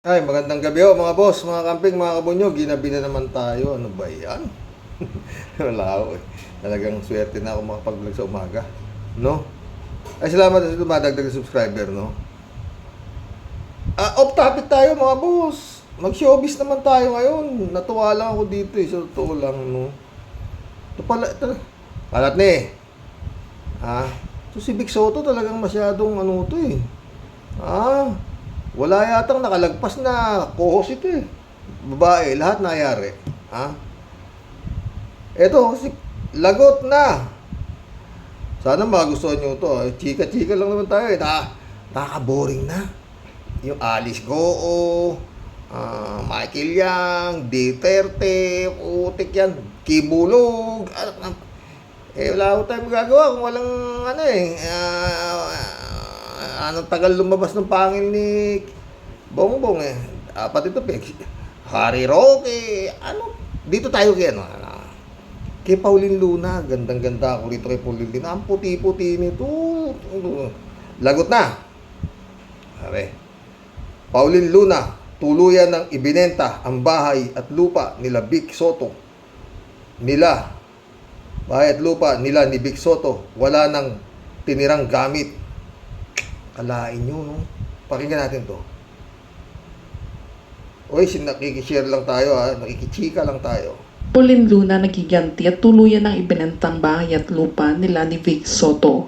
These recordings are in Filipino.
Ay, magandang gabi ho mga boss, mga camping, mga kabunyo. Ginabi na naman tayo. Ano ba yan? Wala ako eh. Talagang swerte na ako makapag-vlog sa umaga. No? Ay, salamat sa dumadagdag na subscriber, no? Off topic tayo mga boss. Mag-showbiz naman tayo ngayon. Natuwa lang ako dito eh. Sa totoo lang, no? Ito pala, ito. Alat na eh. Ito si Vic Soto talagang masyadong ano to eh. Wala yatang nakalagpas na co-host ito eh. Babae, lahat nangyari. Eto, lagot na. Sana magustuhan nyo ito. Chika-chika lang naman tayo eh. Nakaka-boring na. Yung Alice Goo, Michael Yang, D30, putik yan, Kibulog. Wala ko tayong magagawa kung walang ano eh. Anong tagal lumabas ng pangil ni Bongbong eh. Pati ito, Harry Roque. Dito tayo kay kay Pauline Luna. Gandang-ganda ako dito kay Pauline Luna. Ang puti-puti nito. Lagot na. Sabi, Pauline Luna, tuluyan ng ibinenta ang bahay at lupa nila Vic Soto. Bahay at lupa nila ni Vic Soto. Wala nang tinirang gamit. Kalain nyo, no? Pakinggan natin to. Uy, nakikishare lang tayo, nakikichika lang tayo. Pauline Luna nagiganti at tuluyan ng ibinentang bahay at lupa nila ni Vic Soto.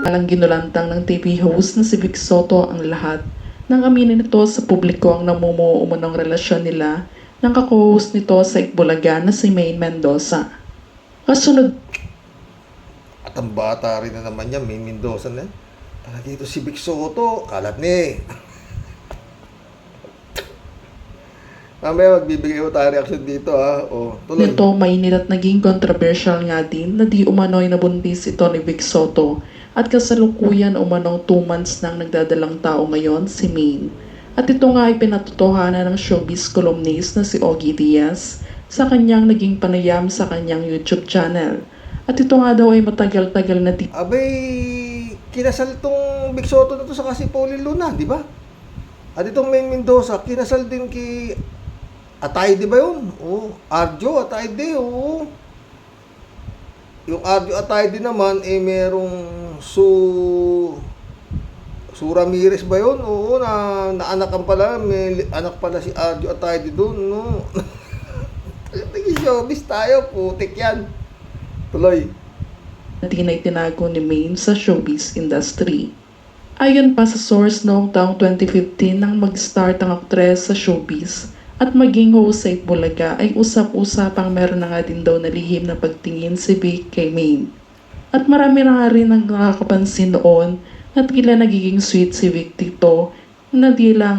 Walang ginulantang ng TV host na si Vic Soto ang lahat nang aminin nito sa publiko ang namumuo umunong relasyon nila ng kako-host nito sa Itbulaga na si Maine Mendoza. Kasunod At ang bata rin na naman niya, may Mendoza na. Talaga ito si Vic Soto, kalat ni. Mamaya magbibigay ko tayo reaction dito tuloy. nito mainit at naging controversial nga din na di umano'y nabuntis ito ni Vic Soto at kasalukuyan umanong 2 months nang nagdadalang tao ngayon si Maine. At ito nga ay pinatotohanan ng showbiz columnist na si Ogie Diaz sa kanyang naging panayam sa kanyang YouTube channel. At ito nga daw ay matagal-tagal na Kinasal tong Vic Soto na to sa kasi Pauline Luna, di ba? At itong Maine Mendoza, kinasal din kay Atayde ba yun? Arjo Atayde, Yung Arjo Atayde naman, merong Su Ramirez ba yun? Naanakan pala, may anak pala si Arjo Atayde doon, no? Nag-showbiz tayo, putik yan. Tuloy. di na itinago ni Maine sa showbiz industry. Ayon pa sa source noong taong 2015 nang mag-start ang aktres sa showbiz at maging host sa Itbulaga ay usap-usapang meron na nga din daw na lihim na pagtingin si Vic kay Maine. At marami na nga rin ang nakakapansin noon na tila nagiging sweet si Vic dito na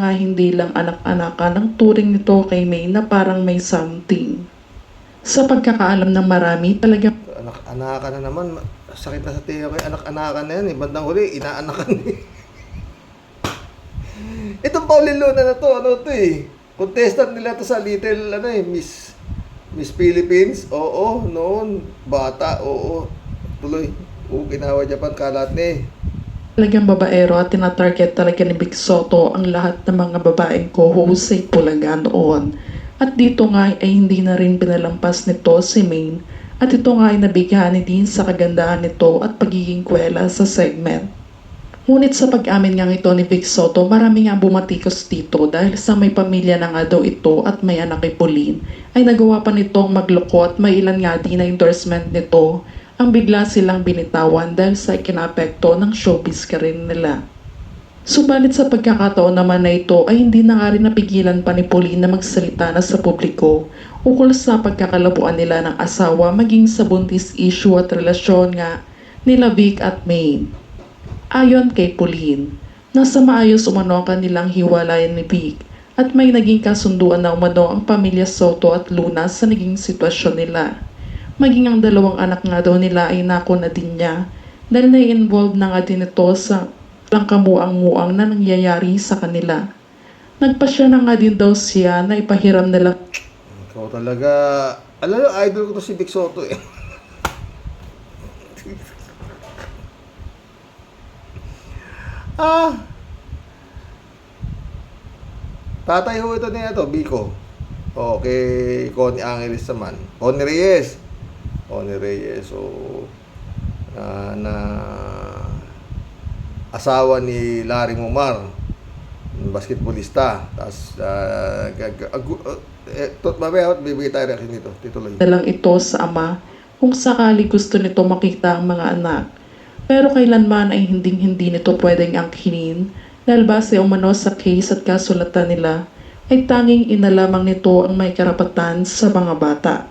hindi lang anak-anakan ang turing nito kay Maine na parang may something. Sa pagkakaalam ng marami, talagang Anak-anakan na naman. Sakit na sa tiyo kay anak-anakan na yan eh. Bandang huli, inaanakan eh. Itong Pauline Luna na to, contestant nila to sa Little, Miss Philippines. Oo, noon, bata, oo. Tuloy, ginawa Japan, kalat ni. talagang babaero at tinatarget talaga ni Vic Soto ang lahat ng mga babaeng co-host sa Itbulaga noon. At dito nga ay hindi na rin pinalampas nito si Maine at ito nga ay nabighani din sa kagandahan nito at pagiging kwela sa segment. Ngunit sa pag-amin nga ito ni Vic Soto, marami nga bumatikos dito dahil sa may pamilya na nga daw ito at may anak kay Pauline ay nagawa pa nitong magloko at may ilan nga din na endorsement nito ang bigla silang binitawan dahil sa kinapekto ng showbiz career nila. Subalit sa pagkakataon naman na ito ay hindi na nga rin napigilan pa ni Pauline na magsalita na sa publiko ukol sa pagkakalabuan nila ng asawa maging sa buntis issue at relasyon nga nila Vic at Maine. Ayon kay Pauline, nasa maayos umano ang kanilang hiwalayan ni Vic at may naging kasunduan na umano ang pamilya Soto at Luna sa naging sitwasyon nila. Maging ang 2 anak nga daw nila ay nako na din niya dahil na-involve na nga din ito sa lang kamuang-muang na nangyayari sa kanila. Nagpasya na nga din daw siya na ipahiram nila. Ikaw talaga, idol ko to si Vic Soto eh. Ah, tatay ho ito niya ito, Biko. O, kay Connie Angeles naman. Connie Reyes. Connie Reyes, so, na asawa ni Larry Momar, basketballista. Tapos, mamaya bibigay tayo reaction nito. Tituloy. Na lang ito sa ama kung sakali gusto nito makita ang mga anak. Pero kailanman ay hinding-hindi nito pwedeng angkinin dahil base umano sa case at kasulatan nila ay tanging ina lamang nito ang may karapatan sa mga bata.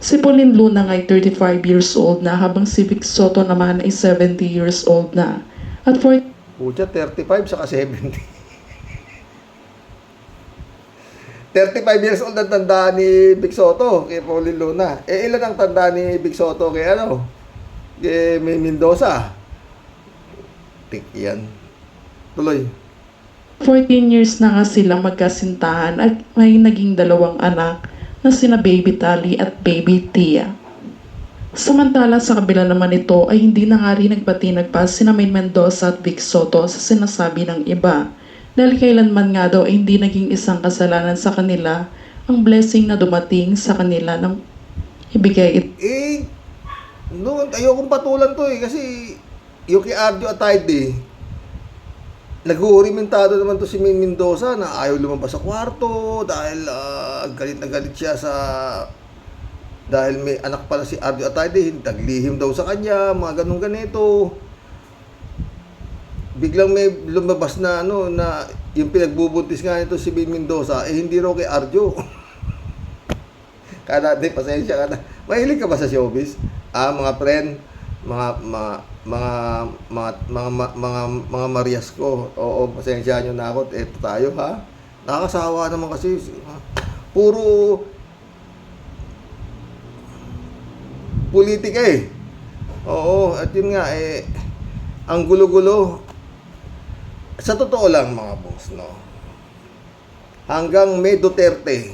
Si Pauline Luna ay 35 years old na habang si Vic Soto naman ay 70 years old na. At for Pucha, 35 saka 70. 35 years old ang tanda ni Vic Soto kay Pauline Luna. Eh, ilan ang tanda ni Vic Soto kay ano? Kay May Mendoza. Tik yan. Tuloy. 14 years na nga silang magkasintahan at may naging dalawang anak na sina Baby Tali at Baby Tia. Samantala sa kabila naman nito ay hindi na nga rin nagpatinag pa sina May Mendoza at Vic Soto sa sinasabi ng iba dahil kailanman nga daw ay hindi naging isang kasalanan sa kanila ang blessing na dumating sa kanila ng ibigay ito. Eh, noon, ayokong patulan to eh. Kasi, yung kay Arjo Atayde, nag-uurimentado naman to si May Mendoza na ayaw lumabas sa kwarto dahil galit na galit siya sa... Dahil may anak pala si Arjo Atayde, naglihim daw sa kanya, mga ganun ganito. Biglang may lumabas na ano na yung pinagbubuntis nga nito si May Mendoza eh hindi raw kay Arjo. Kada di pasensya ka na. Mahilig ka ba sa showbiz? Mga friend, mga Marias ko. Oo, pasensya nyo na ako. Eto tayo ha. Nakakasawa naman kasi. Puro politika eh. Oo, at yun nga eh, ang gulo-gulo. Sa totoo lang mga boss, no? Hanggang May Duterte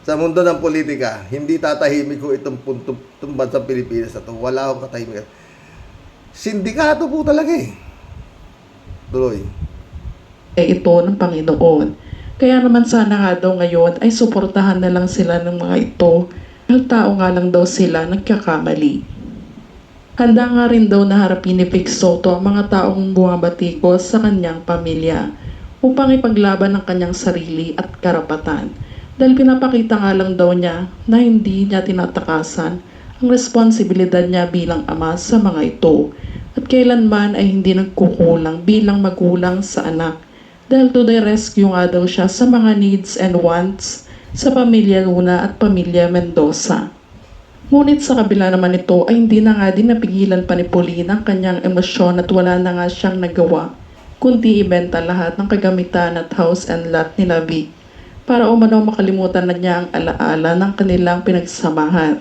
sa mundo ng politika, hindi tatahimik ko itong bansang Pilipinas na to. Wala akong katahimikan. Sindikato po talaga eh. Tuloy. Ito ng Panginoon. Kaya naman sana nga daw ngayon ay suportahan na lang sila ng mga ito dahil tao nga lang daw sila nagkakamali. Handa nga rin daw na harapin ni Vic Soto ang mga taong bumabatikos sa kanyang pamilya upang ipaglaban ang kanyang sarili at karapatan dahil pinapakita nga lang daw niya na hindi niya tinatakasan ang responsibilidad niya bilang ama sa mga ito at kailanman ay hindi nagkukulang bilang magulang sa anak dahil to the rescue nga daw siya sa mga needs and wants sa pamilya Luna at pamilya Mendoza. Ngunit sa kabila naman nito ay hindi na nga din napigilan pa ni Pauline ang kanyang emosyon at wala na nga siyang nagawa kundi ibenta lahat ng kagamitan at house and lot ni Vic para umano makalimutan na niya ang alaala ng kanilang pinagsamahan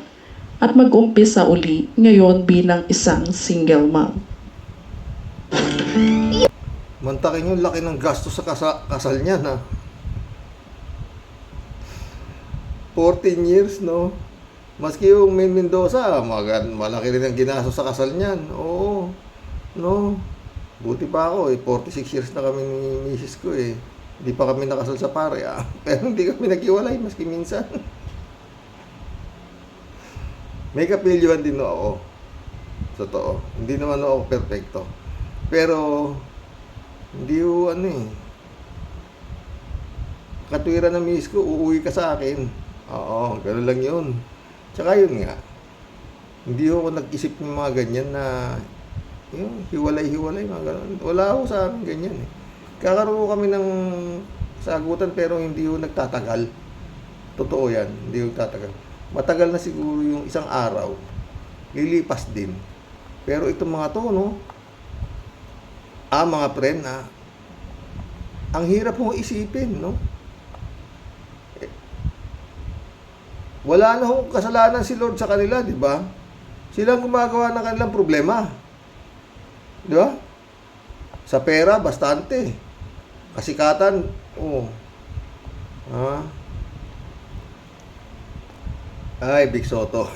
at mag-umpisa uli ngayon bilang isang single mom. Mantakin yung laki ng gasto sa kasal niya na 14 years, no? Maski yung May Mendoza, malaki rin ang ginastos sa kasal niyan. Oo, no? Buti pa ako, 46 years na kami ni misis ko eh. Hindi pa kami nakasal sa pare, ah. Pero hindi kami naghiwalay, maski minsan. May kapilyuhan din ako. Totoo. Hindi naman ako perfecto. Pero, hindi ko katwiran ng misis ko, uuwi ka sa akin. Oo, gano'n lang yun. Tsaka yun nga, hindi ako nag-isip ng mga ganyan na yung hiwalay-hiwalay, mga gano'n. Wala ako sa amin ganyan eh. Kakaroon kami ng sagutan pero hindi ko nagtatagal. Totoo yan, hindi ko nagtatagal. Matagal na siguro yung isang araw, lilipas din. Pero itong mga to, no? Mga friend, ang hirap mong isipin, no? Wala na hong kasalanan si Lord sa kanila, di ba? Sila ang gumagawa ng kanilang problema. Di ba? Sa pera, bastante. Kasikatan, Ay, Vic Soto.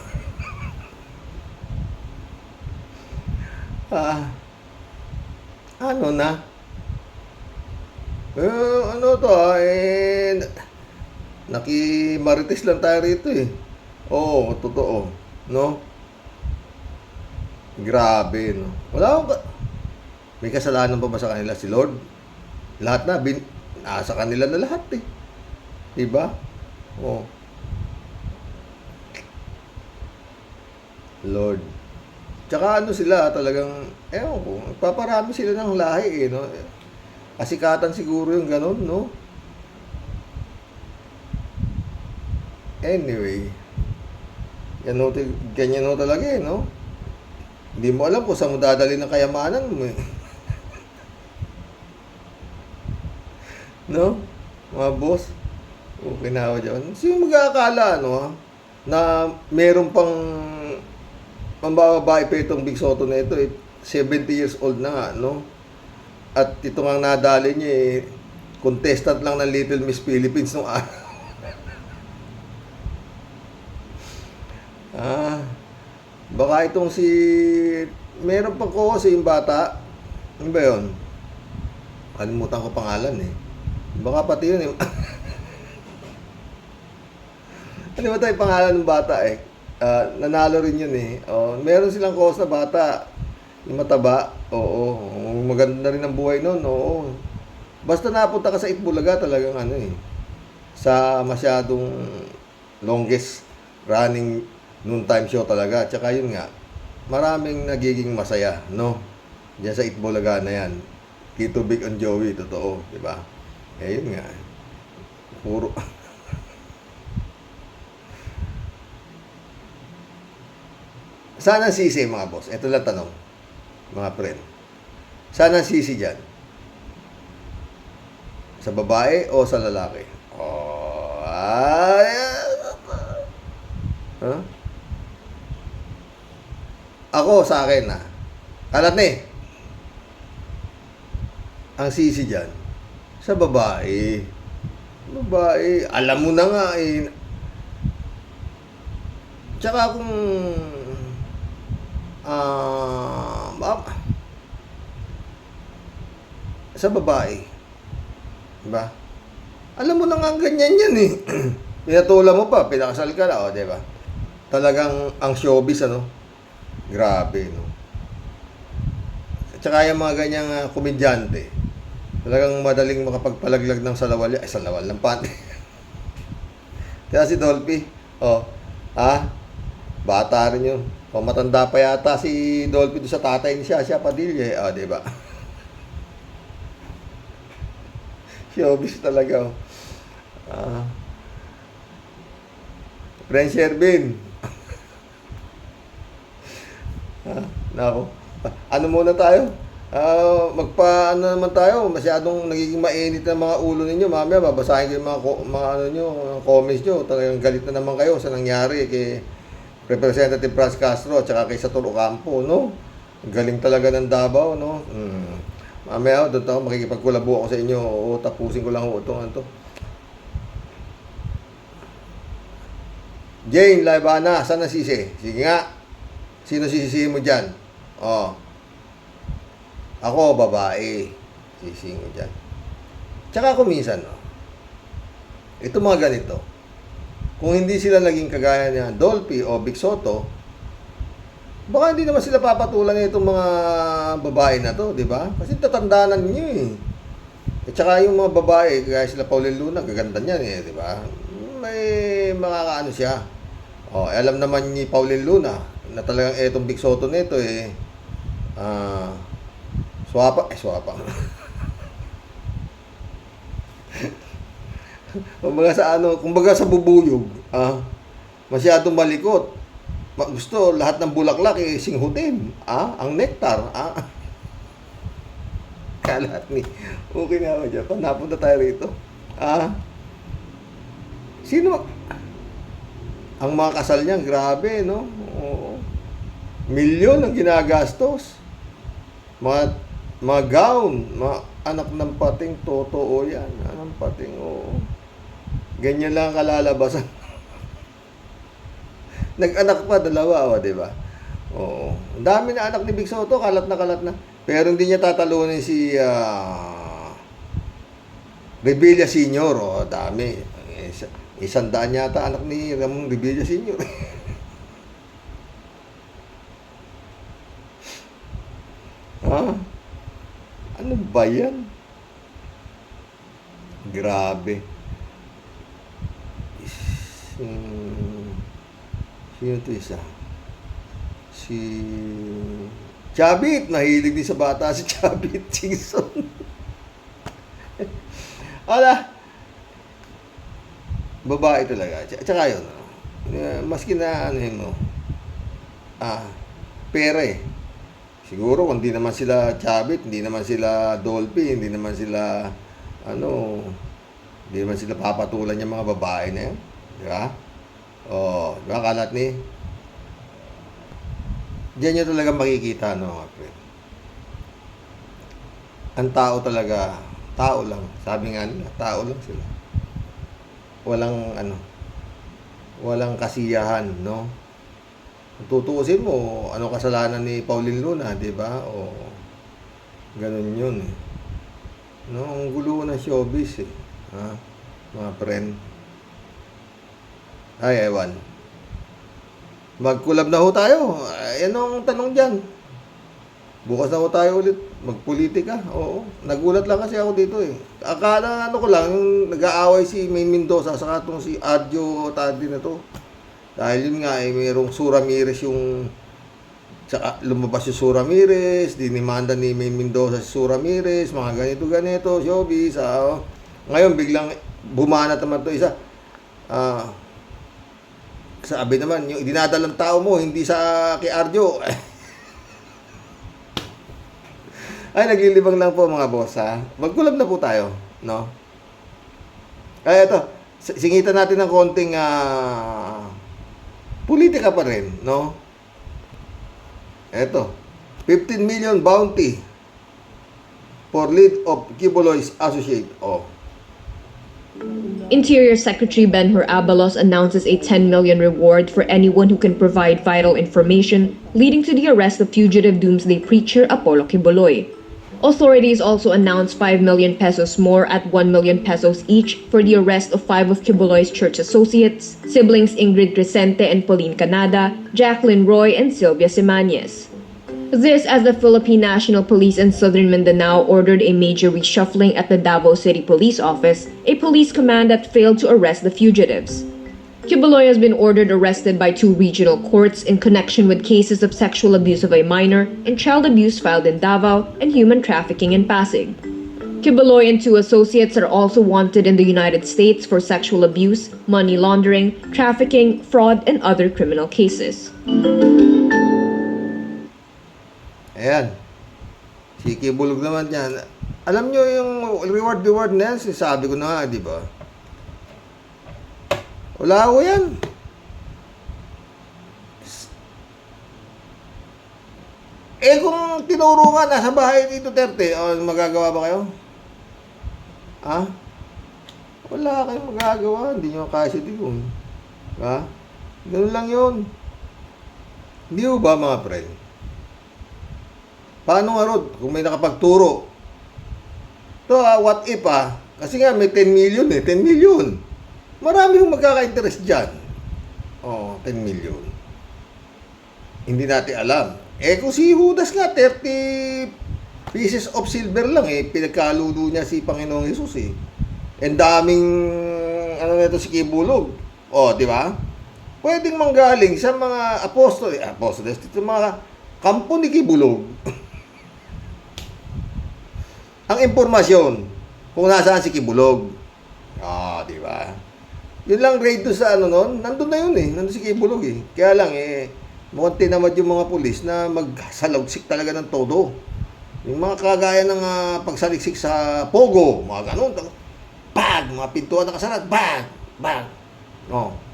Ah, ano na? Ano to nakimarites lang tayo rito eh. Oo, totoo. No? Grabe, no? May kasalanan pa ba sa kanila si Lord? Lahat na, nasa kanila na lahat eh. Diba? Oh, Lord. Tsaka ano sila, talagang, ewan ko, nagpaparami sila ng lahi eh, no? Kasikatan siguro yung ganun, no? Anyway, ganyan ho talaga eh, no? Hindi mo alam kung saan mo dadali ng kayamanan mo eh. No? Mga boss, okay na ako dyan. Sino mag-aakala, no? Na meron pang mambababae pa itong Big Soto na ito eh. 70 years old na nga, no? At ito nga nadali niya eh, contestant lang ng Little Miss Philippines nung araw. Baka itong meron pang kasi yung bata. Ano ba yun? Kalimutan ko pangalan eh. Baka pati yun eh. Ano ba tayo pangalan ng bata eh? Nanalo rin yun eh. Meron silang cause na bata. Yung mataba. Oo. Maganda rin ang buhay nun. Oo. Basta napunta ka sa Itbulaga talagang ano eh. Sa masyadong longest running noontime show talaga. Tsaka yun nga, maraming nagiging masaya, no? Diyan sa Itbulaga na yan. Kito Big on Joey, totoo, di ba? Yun nga. Puro. Saan ang sisi, mga boss? Ito lang tanong, mga friend. Saan ang sisi dyan? Sa babae o sa lalaki? Huh? Ako, sa akin alam ang sisi dyan, sa babae. Babae, alam mo na nga eh. Tsaka kung sa babae, diba? Alam mo na nga ganyan yan eh. Pinatula mo pa, pinakasal ka na, diba? Talagang ang showbiz, ano? Grabe, no? At saka yung mga ganyang komedyante, talagang madaling makapagpalaglag ng salawal. Salawal ng panty. Kaya si Dolphy, bata rin yun. Matanda pa yata si Dolphy doon sa tatay ni Shasha Padilla. Diba? Showbiz talaga, Friend Shervin. Nako. Ano muna tayo? Magpa-ano naman tayo, masyadong nagiging mainit na mga ulo ninyo. Mamaya babasahin ko yung mga ano nyo, comments nyo. Talagang galit na naman kayo sa nangyari kay Representative Franz Castro at saka kay Sator Ocampo, no? Galing talaga ng Davao, no? Mamaya doon ako makikipagkulabo ako sa inyo. Tapusin ko lang ito. Jane Laibana, saan na sisi? Sige nga. Sino sisisihin mo dyan? Ako, babae. Sisisihin mo dyan. Tsaka ako minsan, ito mga ganito. Kung hindi sila naging kagaya niya Dolphy o Big Soto, baka hindi naman sila papatulan itong mga babae na to, di ba? Kasi tatandaanan niyo eh. At saka yung mga babae, kagaya sila Pauline Luna, gaganda niyan eh, di ba? May makakaano siya. Alam naman ni Pauline Luna na talagang etong Big Soto nito eh swapa. Kumbaga sa bubuyog, masyadong malikot. Gusto lahat ng bulaklak singhutin, ang nektar, kalat ni. Okay na ako dyan. Napunta tayo rito. Sino? Ang mga kasal niyan, grabe, no? Oo. Milyon ang ginagastos. Mga gown, mga anak ng pating, totoo yan. Anak ng pating, oo. Ganyan lang kalalabasan. Nag-anak pa, dalawa, di ba? Oo. Ang dami na anak ni Big Soto, kalat na kalat na. Pero hindi niya tatalunin si Revilla Senior. Oh, dami. 100 yata anak ni Ramon Revilla Senior. Ha? Ano ba yan? Grabe. Sino to isa? Si Chabit. Mahilig din sa bata si Chabit. Singson. Ala. Babae talaga. Tsaka yun. Maski na ano yun mo. Pera eh. Siguro kung hindi naman sila Chabit, hindi naman sila Dolphy, hindi naman sila hindi naman sila papatulan yung mga babae na yun. Di ba? Oh, di ba kalat ni? Diyan nyo talaga makikita, no, mga friend. Ang tao talaga, tao lang. Sabi nga nila, tao lang sila. Walang kasiyahan, no? Kung tutuusin mo, ano kasalanan ni Pauline Luna, di ba? O, ganun yun, eh. No, ang gulo ng showbiz, eh. Ha? Mga friend. Ay, ewan. Mag-collab na ho tayo. Yan ang tanong dyan. Bukas na ho tayo ulit. Magpolitika. Oo. Nagulat lang kasi ako dito eh. Akala ko lang, yung nag-aaway si Maine Mendoza saka itong si Adjo Tadi na to. Dahil yun nga eh, mayroong Sue Ramirez yung saka lumabas yung Sue Ramirez, dinimanda ni Maine Mendoza si Sue Ramirez, mga ganito, showbiz. Ngayon biglang bumanat naman to isa. Sabi naman, yung dinadalang tao mo, hindi sa kay Arjo. Ay, naglilibang lang po mga boss, ha? Mag-collab na po tayo, no? Kaya ito, singitan natin ng konting politika pa rin, no? Ito, 15 million bounty for lead of Kibuloy's associate. Oh. Interior Secretary Benhur Abalos announces a 10 million reward for anyone who can provide vital information leading to the arrest of fugitive doomsday preacher Apollo Kibuloy. Authorities also announced 5 million pesos more at 1 million pesos each for the arrest of 5 of Kibuloy's church associates, siblings Ingrid Crescente and Pauline Canada, Jacqueline Roy, and Sylvia Simanes. This as the Philippine National Police in Southern Mindanao ordered a major reshuffling at the Davao City Police Office, a police command that failed to arrest the fugitives. Kibuloy has been ordered arrested by 2 regional courts in connection with cases of sexual abuse of a minor and child abuse filed in Davao and human trafficking in Pasig. Kibuloy and 2 associates are also wanted in the United States for sexual abuse, money laundering, trafficking, fraud, and other criminal cases. Ayan. Si Kibulog naman yan. Alam nyo yung reward na yan, sinasabi ko na nga, di ba? Wala ko yan. Kung tinuro ka, nasa bahay ni Duterte, magagawa ba kayo? Ha? Wala kayong magagawa. Hindi nyo kaya si Digong. Ha? Ganun lang yun. Hindi ba mga friend? Paano nga Rod, kung may nakapagturo? Ito what if kasi nga may 10 million 10 million. Marami yung magkaka-interest dyan. 10 million. Hindi natin alam. Kung si Judas nga, 30 pieces of silver lang pinagkaludo niya si Panginoong Jesus And daming, nito si Kibulog. Di ba? Pwedeng manggaling sa mga apostoles, ito mga kampo ni Kibulog. Ang impormasyon kung nasaan si Kibulog. Di ba? Yun lang grade to sa noon, nandun na yun nandun si Kibulog Kaya lang mukhang tinamad yung mga pulis na magsalagsik talaga ng todo. Yung mga kagaya ng pagsaliksik sa Pogo, mga ganun, bag, mga pintuan nakasarat, bag.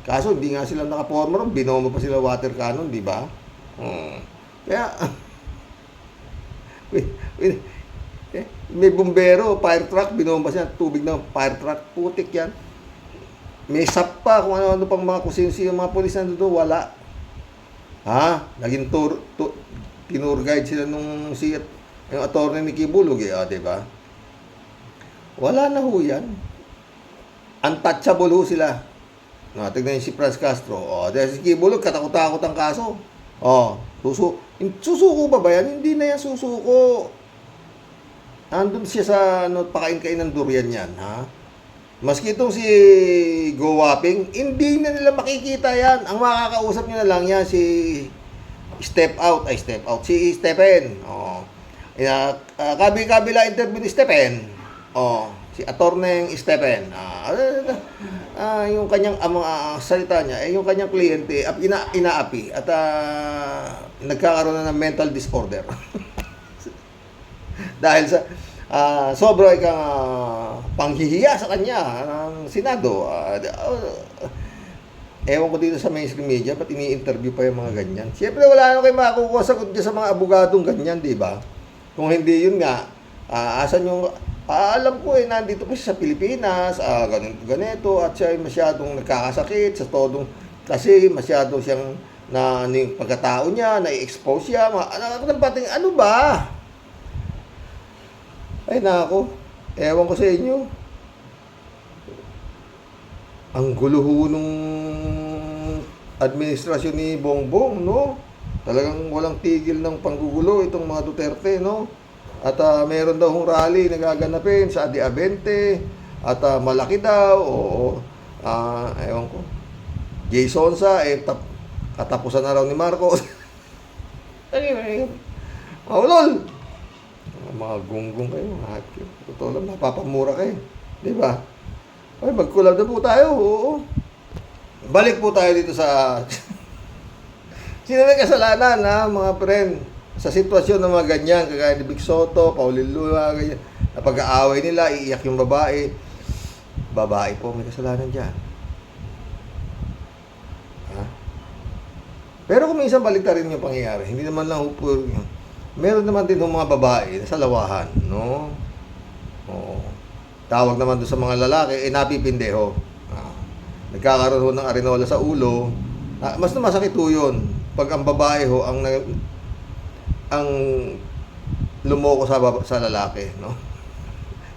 Kaso hindi nga sila nakaporma ron, binomba pa sila water cannon, di ba? Kaya, may bumbero, fire truck, binomba siya, tubig ng fire truck, putik yan. May sap pa, kung ano-ano pang mga kusinsi, yung mga pulis na doon, wala. Ha? Naging tour guide sila nung yung attorney ni Kibulog eh, di ba? Wala na ho yan. Untouchable ho sila. No, tignan niyo si Franz Castro. Dahil si Kibulog, katakot-takot ang kaso. Susuko ba yan? Hindi na yan susuko. Andun siya sa pakain-kain ng durian yan, ha? Maski itong si Go Wapping, hindi na nila makikita yan. Ang makakausap nyo na lang yan, si si Stephen. Kabi-kabila interview ni Stephen. Si Attorney Stephen. Yung kanyang salita niya, yung kanyang kliyente, inaapi at nagkakaroon na ng mental disorder. Dahil sa sobra kang panghihiya sa kanya ng Senado. Ewan ko dito sa mainstream media, ba't ini-interview pa yung mga ganyan? Siyempre, wala na kayo makakuha sagot dyan sa mga abogadong ganyan, di ba? Kung hindi yun nga, asan yung... alam ko nandito pa siya sa Pilipinas, ganito, at siya ay masyadong nagkakasakit sa todong... Kasi masyado siyang yung pagkatao niya, na-expose siya, ano ba? Ay nako, ewan ko sa inyo. Ang gulo ho nung administrasyon ni Bongbong, no? Talagang walang tigil ng panggugulo itong mga Duterte, no? At meron daw hong rally na gaganapin sa Adi Abente at malaki daw, ewan ko. Jason sa katapusan na raw ni Marcos. Maulol! Mga gunggong kayo, totoo lang, napapamura kayo. Di ba? Ay, mag-collab na po tayo, oo. Balik po tayo dito sa... Sino may kasalanan, ha, mga friend? Sa sitwasyon ng mga ganyan, kagaya ni Vic Soto, Pauline Luna, ganyan. Na pag-aaway nila, iiyak yung babae. Babae po, may kasalanan dyan. Ha? Pero kung minsan balik rin yung pangyayari, hindi naman lang po yun. Meron naman din ng mga babae sa lawahan, no? Oo. Tawag naman doon sa mga lalaki, napipindeho. Nagkakaroon ho ng arenola sa ulo. Mas na masakit ho yun. Pag ang babae ho, ang lumoko sa lalaki, no?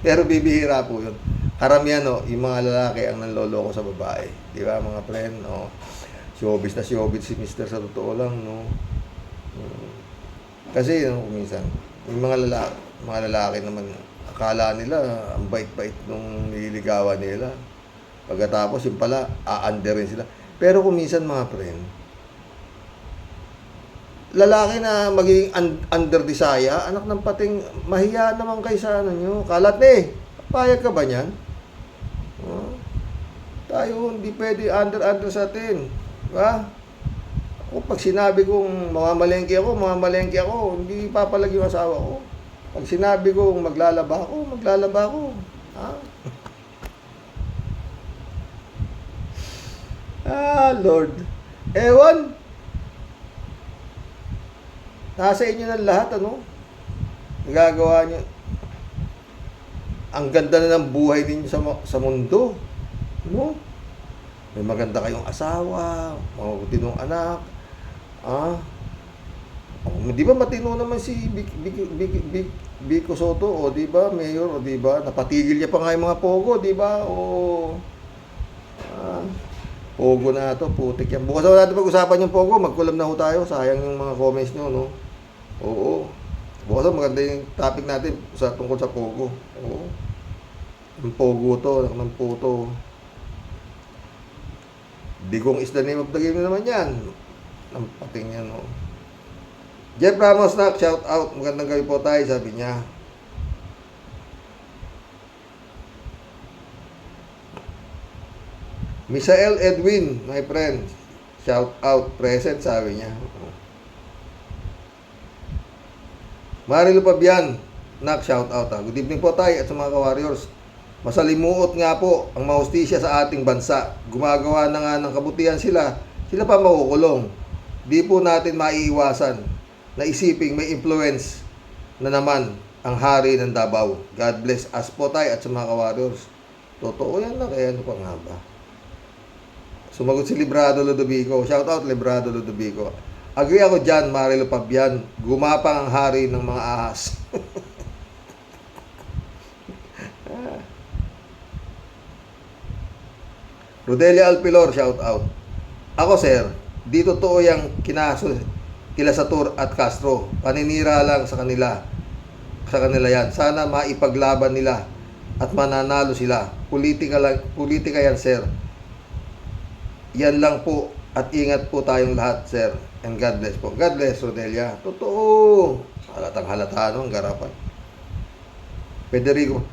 Pero bibihira po yun. Karamihan, no, yung mga lalaki ang nanloloko sa babae. Di ba, mga friend? No? Showbiz na showbiz si Mr. sa totoo lang, no? Kasi minsan, yung mga lalaki naman, akala nila ang bait-bait nung nililigawan nila. Pagkatapos, yung pala, a-under rin sila. Pero kung minsan, mga friend, lalaki na magiging under desire, anak ng pating, mahiya naman kayo sa nyo. Kalat payag ka ba niyan? Tayo, hindi pwede under sa atin. Diba? Kung pag sinabi kong mamamalengke ako, hindi papalag yung asawa ko. Pag sinabi kong maglalaba ako. Ha? Lord. Ewan. Nasa inyo ng lahat, ano? Nagagawa nyo. Ang ganda na ng buhay ninyo sa mundo. No? May maganda kayong asawa, mabutinong anak. Di ba matino naman si Vico Soto, di ba, Mayor, di ba? Napatigil niya pa nga yung mga pogo, di ba? Pogo na to, putik yan. Bukas na natin pag-usapan yung pogo, mag-collab na ho tayo. Sayang yung mga comments nyo, no? Oo. Bukas na maganda yung topic natin tungkol sa pogo. Oo. Yung pogo to, ng puto. Digong is the name of the game naman yan. Ang pating yan, no? Jeff Ramos na, shout out. Magandang gabi po tayo, sabi niya. Misael Edwin, my friend. Shout out, present, sabi niya. Marilu Pabian, nak, shout out. Good evening po tayo at sa mga ka-warriors. Masalimuot nga po ang mahustisya sa ating bansa. Gumagawa na nga ng kabutihan sila pa makukulong. Di po natin maiiwasan na isiping may influence na naman ang hari ng Davao. God bless us po tayo at sa mga ka-warriors. Totoo yan na, kaya ano pa nga ba? Sumagot si Librado Ludovico. Shout out Librado Ludovico. Agree ako dyan, Marilo Pabian. Gumapang ang hari ng mga ahas. Rodelia Alpilor, shout out. Ako sir, di totoo yung kinaso kila Satur at Castro. Paninira lang sa kanila. Sa kanila yan. Sana maipaglaban nila at mananalo sila. Politika yan sir. Yan lang po at ingat po tayong lahat sir. And God bless po. God bless Rodelia. Totoo. Halatang halata ang garapan. Federico.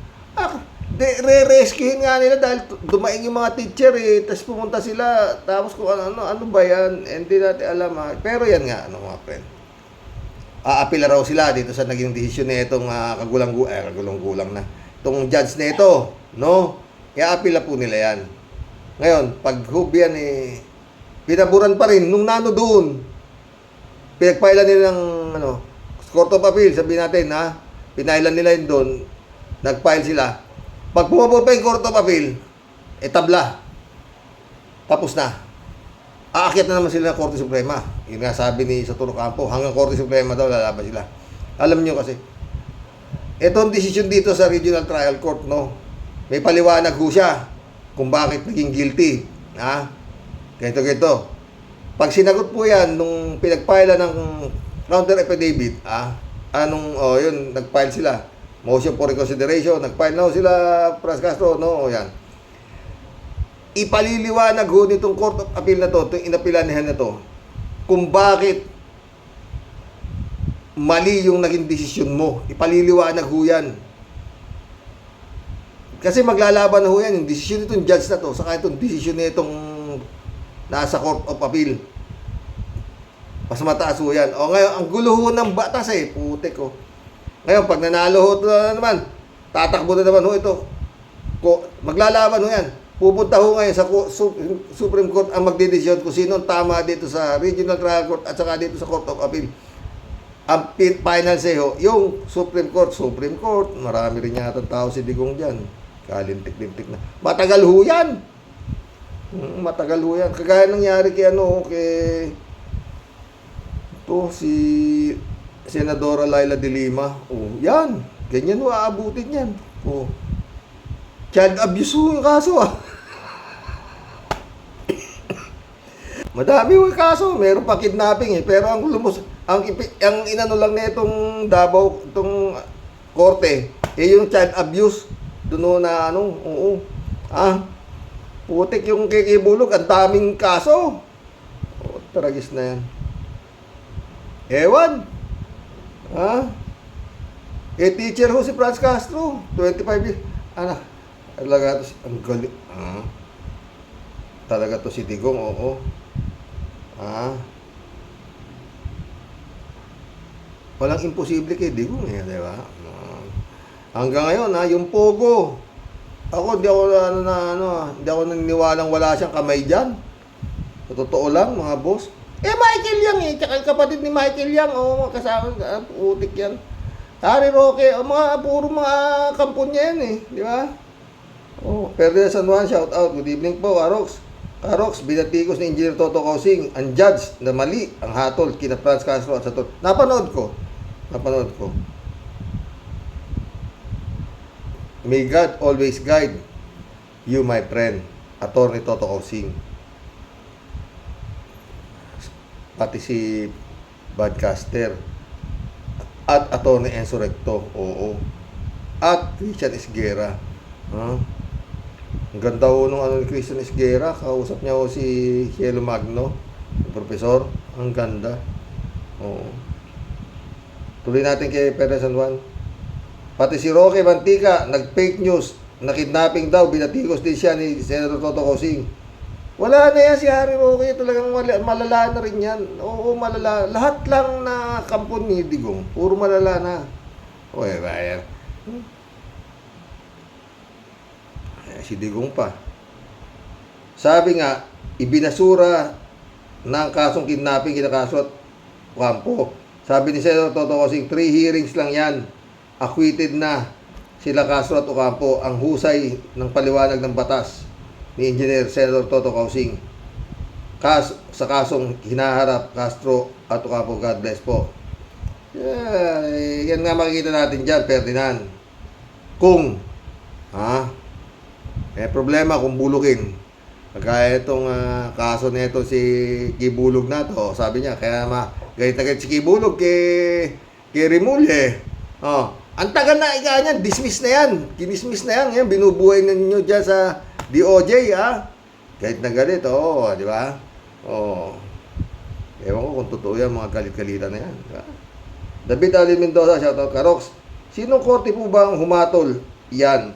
Re-rescuein nga nila dahil dumaing yung mga teacher eh. Tapos pumunta sila. Tapos kung ano ba yan? Hindi natin alam ha. Pero yan nga, mga friend. Aapila raw sila dito sa naging desisyon na itong kagulang-gulang na. Itong judge na ito. No? Iaapila po nila yan. Ngayon, pag hubyan eh, pinaburan pa rin nung nano doon. Pinagpailan nila ng Court of Appeal, sabihin natin ha. Pinailan nila yun doon. Nagfile sila. Pag pumabor pa yung Court of Appeal, tabla. Tapos na. Aakyat na naman sila ng Korte Suprema. Yun nga sabi ni Saturo Campo, hanggang Korte Suprema daw lalaban sila. Alam nyo kasi, itong desisyon dito sa Regional Trial Court, no, may paliwanag ho siya kung bakit naging guilty. Ha? Ganito. Pag sinagot po yan, nung pinagpile ng counter affidavit, yun, nagfile sila. Motion for reconsideration, nagfile na sila, Pras Castro, no, yan. Ipaliliwanag ho nitong Court of Appeal na to, itong inapilanihan na to, kung bakit mali yung naging desisyon mo. Ipaliliwanag ho yan. Kasi maglalaban na ho yan, yung desisyon nitong judge na to, saka itong desisyon nitong nasa Court of Appeal. Mas mataas ho yan. O ngayon, ang gulo ho ng batas eh, putik ko. Ngayon, pag nanalo ho na naman, tatakbo na naman ho ito. Maglalaban ho yan. Pupunta ho ngayon sa Supreme Court ang magdedesisyon kung sino tama dito sa Regional Trial Court at saka dito sa Court of Appeal. Ang final say ho, yung Supreme Court, marami rin yata tao si Digong dyan. Kalintik-lintik na. Matagal ho yan. Matagal ho yan. Kagaya nangyari kay si Senadora Laila de Lima. Yan. Ganyan ho, aabutin yan. Child abuse ho yung kaso Madami yung kaso, meron pa kidnapping eh. Pero ang inano lang na itong Davao, itong korte, yung child abuse. Doon na putik yung kikibulog, ang daming kaso. Tragis na yan. Ewan. Teacher ho si Franz Castro, 25 years. Talaga to, ang galing. Talaga to si Digong, oo. Walang imposible kay Digong eh, di ba? Hanggang ngayon, yung Pogo. Ako, hindi ako naniniwalang wala siyang kamay dyan. Sa totoo lang, mga boss. Michael Yang eh, tsaka yung kapatid ni Michael Yang, kasama, utik yan. Harry Roque, puro mga kampon niya yan eh, di ba? Perde San Juan, shout out. Good evening po, Karox, binatikos ni Engineer Toto Cosing, ang judge na mali ang hatol kina Franz Castro at Satur. Napanood ko. May God always guide you, my friend. Attorney Toto Cosing. Pati si Badcaster. At Attorney Enzo Recto. Oo. At Christian Esguera. Ang ganda ho nung ni Christian Esguera. Kausap niya ho si Cielo Magno, yung profesor. Ang ganda. Oo. Tuloy natin kay Pedro San Juan. Pati si Roque Mantica, nag-fake news. Na-kidnapping daw. Binatikos din siya ni Senator Toto Cosing. Wala na yan si Harry Roque. Talagang malala na rin yan. Oo, malala. Lahat lang na kampon ni Digong. Puro malala na. Bayan. Si Digong pa. Sabi nga, ibinasura ng kasong kidnapping kinakaso at Campo. Sabi ni Senator Toto Cosing, 3 hearings lang yan. Acquitted na sila Castro at Ocampo. Ang husay ng paliwanag ng batas ni Engineer Senator Toto Cosing. sa kasong hinaharap Castro at Ocampo. God bless po. Yan nga makikita natin dyan, Ferdinand. Kung may problema kung bulukin. Kaya itong kaso nito si Kibulog na to, sabi niya, kaya galit na galit si Kibulog kay Remulle. Ang tagal na ika niyan, dismiss na yan. Kinismiss na yan. Ngayon, binubuhay na ninyo dyan sa DOJ, Galit na galit, di ba? Ewan ko kung totoo yan, mga galit-galitan na yan. Diba? David Ali Mendoza, shoutout ka, Rox. Sinong korte po ba ang humatol? Yan.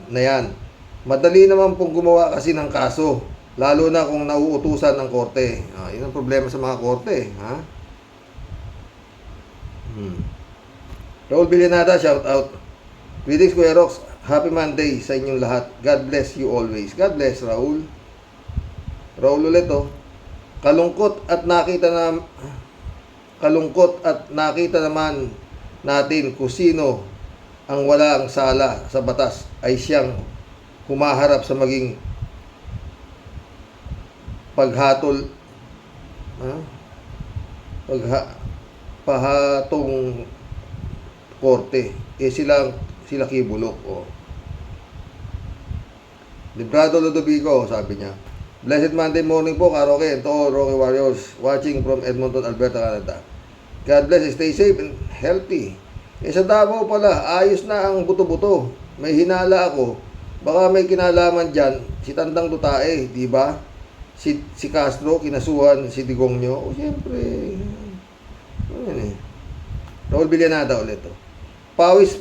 Madali naman pong gumawa kasi ng kaso. Lalo na kung nauutusan ng korte. Yun ang problema sa mga korte. Raul Villanada, shout out. Greetings, Kuya Rox. Happy Monday sa inyong lahat. God bless you always. God bless, Raul. Raul ulit, Kalungkot at nakita naman natin kung sino ang walang sala sa batas ay siyang humaharap sa maging pahatong korte. Sila Kibulok. Librado Ludovico, sabi niya. Blessed Monday morning po, Karoke, and to all Rocky Warriors watching from Edmonton, Alberta, Canada. God bless, stay safe and healthy. Sa Davao pala, ayos na ang buto-buto. May hinala ako. Baka may kinalaman dyan, si Tandang Dutae, di ba? Si Castro, kinasuhan si Digong nyo. Siyempre. Raul Villanada ulit. Pawis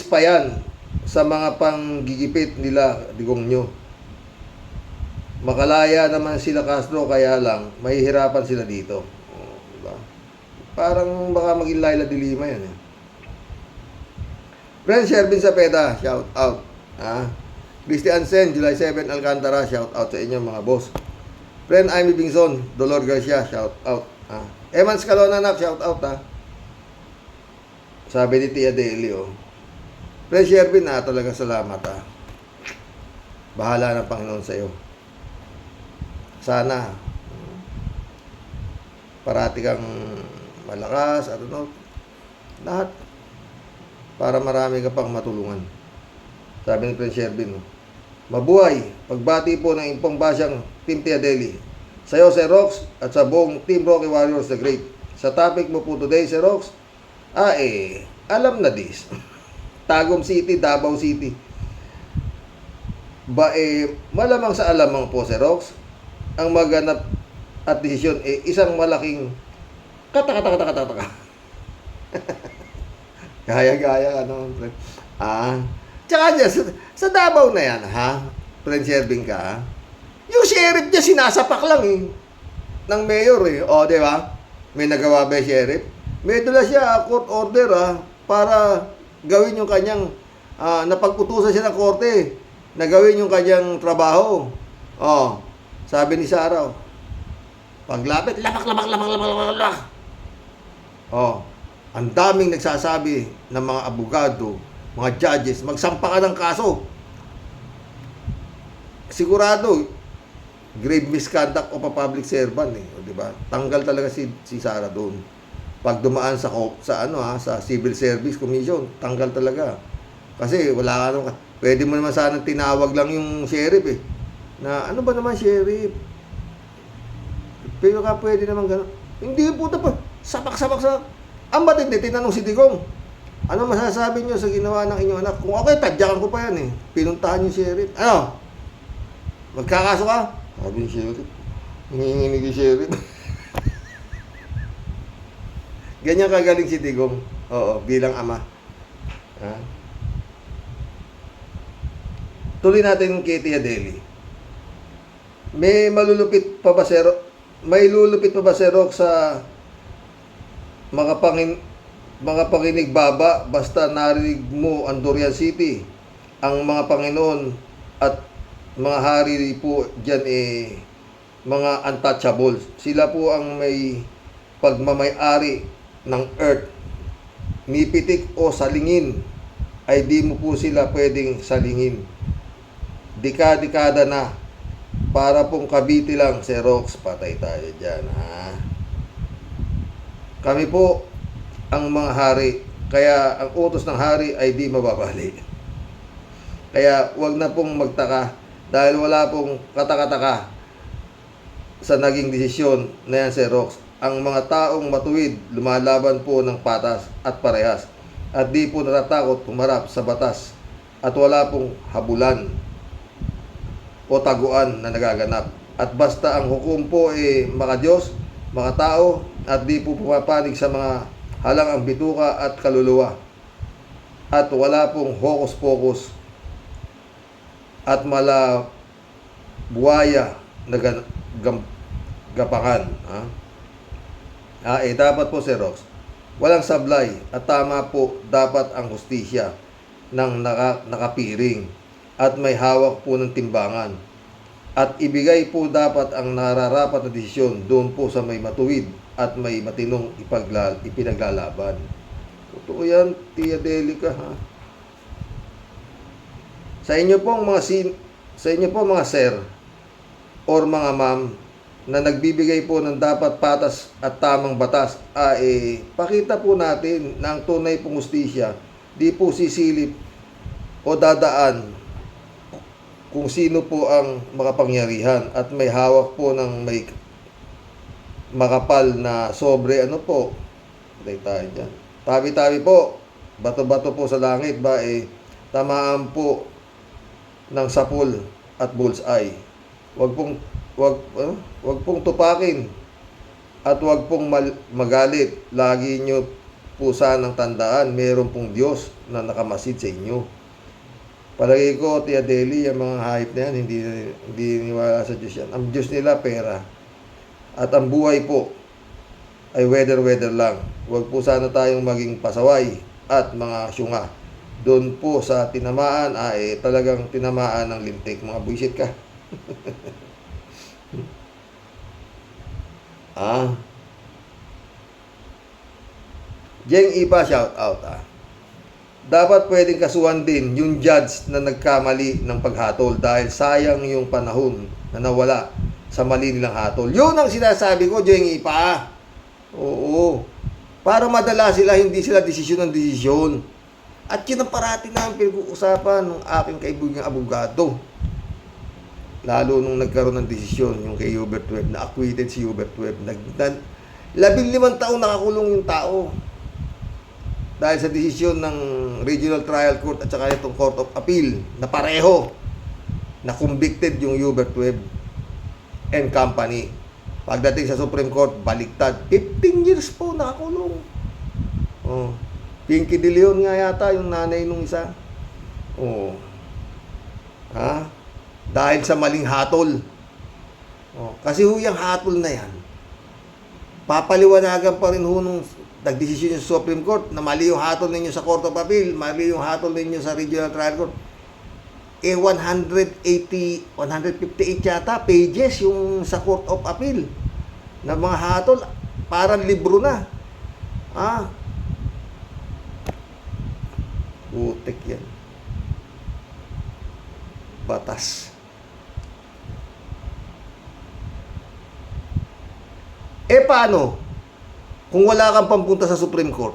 pa yan sa mga panggigipit nila Digong nyo. Makalaya naman sila Castro, kaya lang mahihirapan sila dito. Diba? Parang baka maging Laila de Lima yan. Friend Shervin Sapeda, shout out. Christian Sen, July 7, Alcantara, shout out sa inyo mga boss. Friend Amy Bingson, Dolor Garcia, shout out. Emans Calonanak, shout out. Sabi ni Tia Delio. Friend Shervin, talagang salamat. Bahala ng Panginoon sa iyo. Sana parati kang malakas at lahat para marami ka pang matulungan. Sabi ni Prince Shervin, mabuhay, pagbati po ng Impong Basyang Team Tia Deli. Sa'yo, Sir Rox, at sa buong Team Rocky Warriors the Great. Sa topic mo po today, Sir Rox, alam na this. Tagum City, Davao City. Malamang sa alamang po, Sir Rox, ang maganap at desisyon isang malaking kata. Gaya, tsaka dyan, sa Davao na yan, Friend Shervin ka, yung sheriff niya sinasapak lang ng mayor di ba? May nagawa ba yung sheriff? May dala siya court order para gawin yung kanyang napag-utusan siya ng korte na gawin yung kanyang trabaho. Sabi ni Sarah, paglapit, lamak. Ang daming nagsasabi ng mga abogado, mga judges, magsampa ka ng kaso. Sigurado, grave misconduct of a public servant, di ba? Tanggal talaga si Sarah doon. Pag dumaan sa Civil Service Commission, tanggal talaga. Kasi wala ka pwede mo naman sana tinawag lang yung sheriff na ano ba naman sheriff? Pero pwede naman gano'n. Hindi po pa. Sapak. Ang matindi, tinanong si Digong, ano masasabi nyo sa ginawa ng inyong anak? Kung okay, tadyakan ko pa yan Pinuntahan yung sheriff. Magkakaso ka? Sabi ni sheriff. Hinginig yung sheriff. Ganyan kagaling si Digong. Bilang ama. Tuloy natin kay Tia Deli. May lulupit pa ba Sir Rox sa mga panginig baba basta narinig mo ang Durian City, ang mga Panginoon at mga hari po dyan mga untouchables. Sila po ang may pagmamay-ari ng earth. Nipitik o salingin ay di mo po sila pwedeng salingin. Dekada na para pong Cavite lang, Xerox, patay tayo dyan, ha? Kami po ang mga hari, kaya ang utos ng hari ay di mababali. Kaya wag na pong magtaka dahil wala pong katakataka sa naging desisyon na yan, Xerox. Ang mga taong matuwid, lumalaban po ng patas at parehas at di po natatakot humarap sa batas at wala pong habulan o taguan na nagaganap. At basta ang hukom po ay makadiyos, makatao at di po pumapanig sa mga halang ang bituka at kaluluwa. At wala pong hokus-pokus at mala buwaya na gapangan. Dapat po, Xerox, walang sablay at tama po dapat ang hustisya ng nakapiring at may hawak po ng timbangan. At ibigay po dapat ang nararapat na desisyon doon po sa may matuwid at may matinong ipinaglalaban. Totoo yan, Tia Delica, ha? Sa inyo pong mga sir or mga ma'am na nagbibigay po ng dapat patas at tamang batas, pakita po natin na ang tunay pong hustisya di po sisilip o dadaan kung sino po ang makapangyarihan at may hawak po ng may makapal na sobre tayo dyan. Tabi-tabi po, bato-bato po sa langit tamaan po ng sapul at bullseye. Wag pong tupakin at wag pong magalit. Lagi nyo po sanang tandaan, meron pong Diyos na nakamasid sa inyo. Palagi ko, Tia Deli, yung mga hype na yan, hindi niwala sa Diyos yan. Ang Diyos nila, pera. At ang buhay po ay weather lang. Wag po sana tayong maging pasaway at mga syunga. Doon po sa tinamaan talagang tinamaan ng lintik. Mga buisit ka. Jeng Ipa, shout out. Dapat pwedeng kasuhan din yung judge na nagkamali ng paghatol dahil sayang yung panahon na nawala sa mali nilang hatol. Yun ang sinasabi ko, Jeng Ipa. Oo. Para madala sila, hindi sila desisyon ng desisyon. At yun ang parati namin pinag-uusapan ng aking kaibigang abogado. Lalo nung nagkaroon ng desisyon yung kay Hubert Webb, na acquitted si Hubert Webb. 15 taon nakakulong yung tao. Dahil sa desisyon ng Regional Trial Court at saka itong Court of Appeal na pareho na convicted yung Hubert Webb and company. Pagdating sa Supreme Court, baliktad. 15 years po nakakulong. Pinky De Leon nga yata yung nanay nung isa. Dahil sa maling hatol. Kasi yung hatol na yan, papaliwanagan pa rin nung nagdesisyon yung Supreme Court na mali yung hatol ninyo sa Court of Appeal, mali yung hatol ninyo sa Regional Trial Court. 158 yata pages yung sa Court of Appeal na mga hatol, parang libro na. Putik yan. Batas. Paano? Kung wala kang pampunta sa Supreme Court,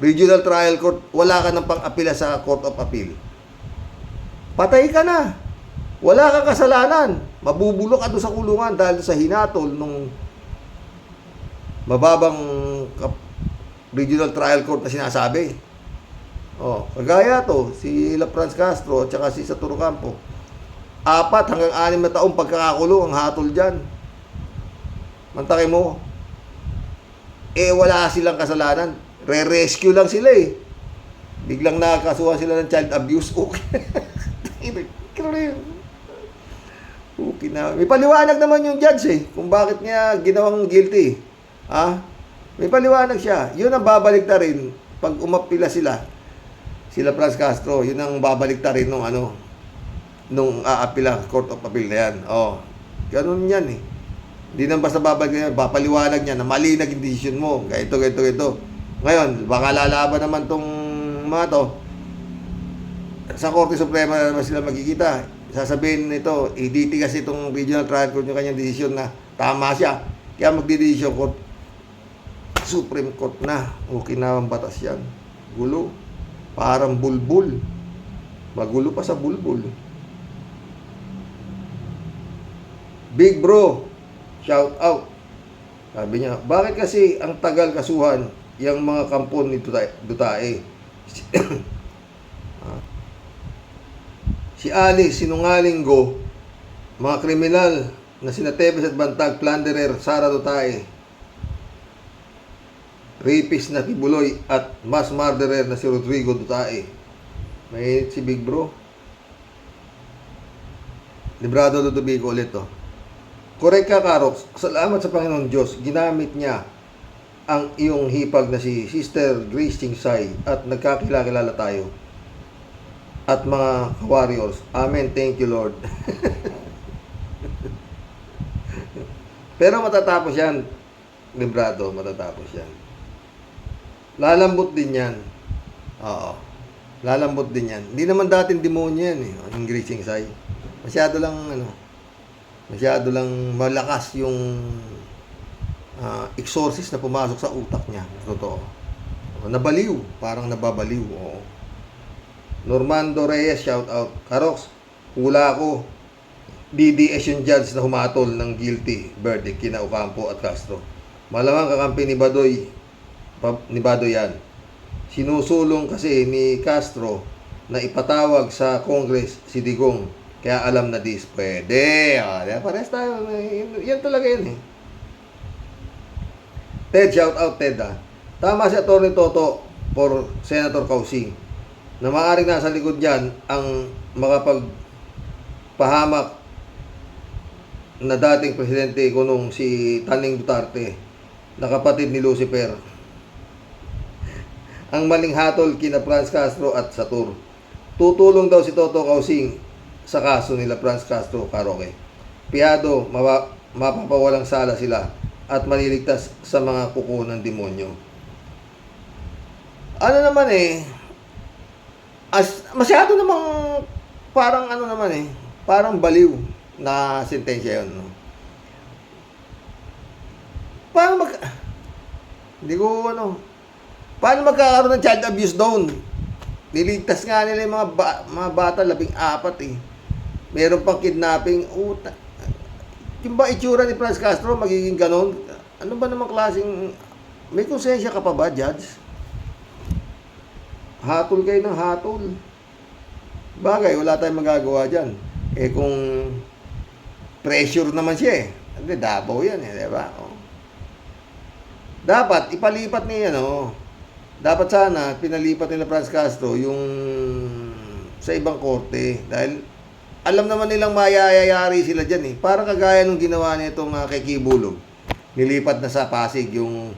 Regional Trial Court, wala ka nang pang-apila sa Court of Appeal, patay ka na. Wala kang kasalanan. Mabubulok ka doon sa kulungan dahil sa hinatol nung mababang Regional Trial Court na sinasabi. Kagaya to, si Franz Castro at saka si Saturo Campo. 4 hanggang 6 na taong pagkakakulong ang hatol dyan. Mantake mo. Wala silang kasalanan. Re-rescue lang sila Biglang nakakasuhan sila ng child abuse. Okay na. May paliwanag naman yung judge kung bakit niya ginawang guilty. May paliwanag siya. Yun ang babalik na rin pag umapila sila Franz Castro, yun ang babalik na rin nung aapila Court of Appeal na yan. Ganun yan Hindi nang basta babalik na yan, papaliwanag niya na mali naging decision mo. Ganito. Ngayon, baka lalaban naman tong mga to. Sa Korte Suprema na naman sila magkikita. sasabihin nito, iditigas itong regional trial court yung kanyang desisyon na tama siya. Kaya magdidesisyon court, Supreme Court na. Okay na ang batas yan. Gulo. Parang bulbul. Magulo pa sa bulbul. Big bro, shout out. Sabi niya, bakit kasi ang tagal kasuhan yung mga kampon ni Dutae? Si Ali, sinungaling go, mga kriminal na sina Tevez at Bantag, plunderer, Sara Dutae, rapist na Tibuloy at mass murderer na si Rodrigo Dutae. May si Big Bro. Librado Ludovico ulit to. Correct ka, Karox. Salamat sa Panginoon Diyos. Ginamit niya ang iyong hipag na si Sister Grace Chingsay at nagkakilala tayo. At mga warriors. Amen. Thank you, Lord. Pero matatapos yan. Librado, matatapos yan. Lalambot din yan. Oo. Lalambot din yan. Hindi naman dating demonyo yan eh. Ang Grace Chingsay. Masyado lang malakas yung exorcist na pumasok sa utak niya. Totoo. Nabaliw. Parang nababaliw. Oo. Normando Reyes, shout out. Karox, hula ko. DDS yung judge na humatol ng guilty verdict kina Ocampo at Castro. Malamang kakampi ni Badoy yan. Sinusulong kasi ni Castro na ipatawag sa Congress si Digong. Kaya alam na this. Pwede. Pares tayo. Yan talaga yan eh. Ted, shout out Ted ah. Tama si Atty. Toto for Senator Causing na maaaring nasa likod dyan ang makapagpahamak na dating presidente kunong si Taning Duterte na kapatid ni Lucifer. Ang maling hatol kina Franz Castro at Satur. Tutulong daw si Toto Causing sa kaso nila Franz Castro, Caroque. Piyado, mapapawalang sala sila at maliligtas sa mga kuko ng demonyo. Ano naman eh, masyado namang parang parang baliw na sentensya yun. No? Paano magkakaroon ng child abuse doon? Niligtas nga nila yung mga bata, 14 eh. Meron pang kidnapping. Yung ba itsura ni Franz Castro magiging ganon? Ano ba namang klaseng... May konsensya ka pa ba, Judge? Hatol kayo ng hatol. Bagay, wala tayong magagawa dyan. Eh kung pressure naman siya eh. Hindi, Davao yan eh, diba? Oh. Dapat, ipalipat niya dapat sana, pinalipat nila Franz Castro yung sa ibang korte. Dahil alam naman nilang mayayayari sila dyan eh. Parang kagaya nung ginawa niya itong kay Kibulog. Nilipat na sa Pasig yung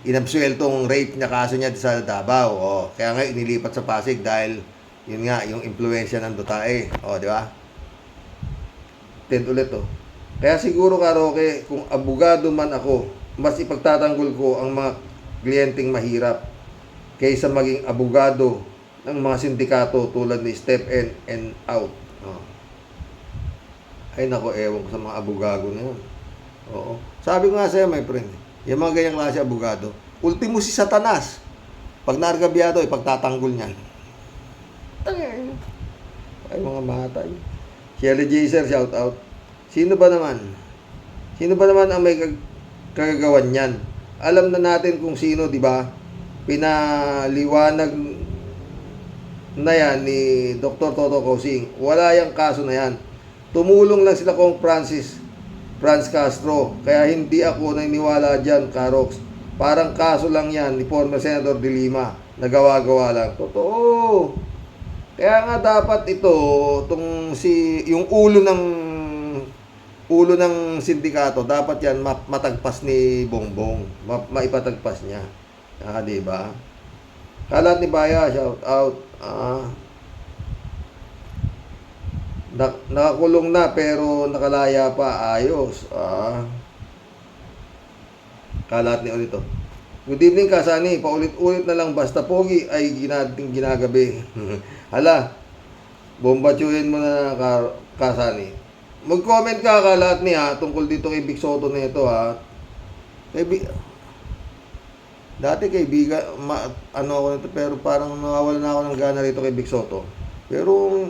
inabsueltong rape na kaso niya sa Davao. Oh, kaya nga inilipat sa Pasig dahil yun nga, yung impluensya ng Dutae. Oh, di ba? Ted ulit oh. Kaya siguro, Karoke, kung abogado man ako, mas ipagtatanggol ko ang mga kliyenteng mahirap kaysa maging abogado ng mga sindikato tulad ni Step in and out. Oh. Ay nako, ewan ko sa mga abogado na yun. Oo. Sabi ko nga sa'yo, my friend, yung mga ganyang klase abogado, ultimo si Satanas. Pag nargabyado, ipagtatanggol niyan. Ay mga matay. Shelly Jaser, shout out. Sino ba naman ang may kagagawan niyan? Alam na natin kung sino, di ba? Pinaliwanag na yan ni Dr. Toto Causing. Wala yung kaso na yan. Tumulong lang sila kung Franz Castro. Kaya hindi ako naniniwala dyan, Karox. Parang kaso lang yan ni former Senator De Lima. Nagawa-gawa lang. Totoo. Kaya nga dapat ito, yung ulo ng sindikato, dapat yan matagpas ni Bongbong. Maipatagpas niya. Diba? Kalat ni Baya, shout out. Nakakulong na pero nakalaya pa, ayos. Kalat ni Olito. Good evening, Kasani. Paulit-ulit na lang basta pogi ay ginagabi. Hala, Bombatyuhin mo na Kasani. Mag-comment ka lahat niya tungkol dito kay Vic Soto na ito ha. Dati kaibigan, ano ako nito, pero parang nawawala na ako ng gana rito kay Vic Soto. Pero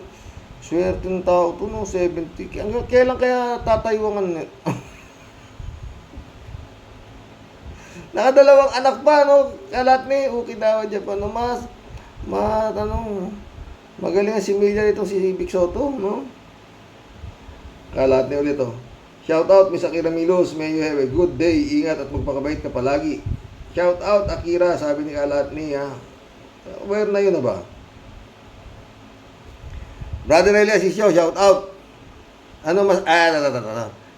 swerte ng tao to no, 70. Kailan kaya tatayuan nito? Nakadalawang anak pa, no? Kalat ni Okinawa, Japan, no? Magaling ang similya nito si Vic Soto, no? Kalat ni ulit, oh. Shout out, Miss Akira Milos. May you have a good day. Ingat at magpakabait ka palagi. Shout out, Akira, sabi ni Kalat ni, ha? Aware na yun na ba? Brother Rele Asisio, shout out.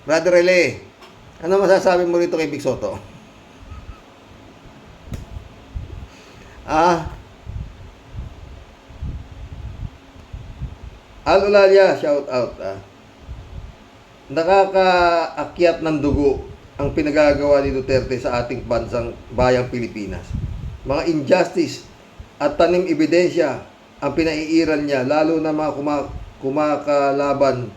Brother Rele, ano masasabi mo rito kay Vic Soto? Al-Ulalia, shout out. Nakakaakyat ng dugo ang pinagagawa ni Duterte sa ating bansang bayang Pilipinas. Mga injustice at tanim ebidensya ang pinaiiral niya, lalo na mga kumakalaban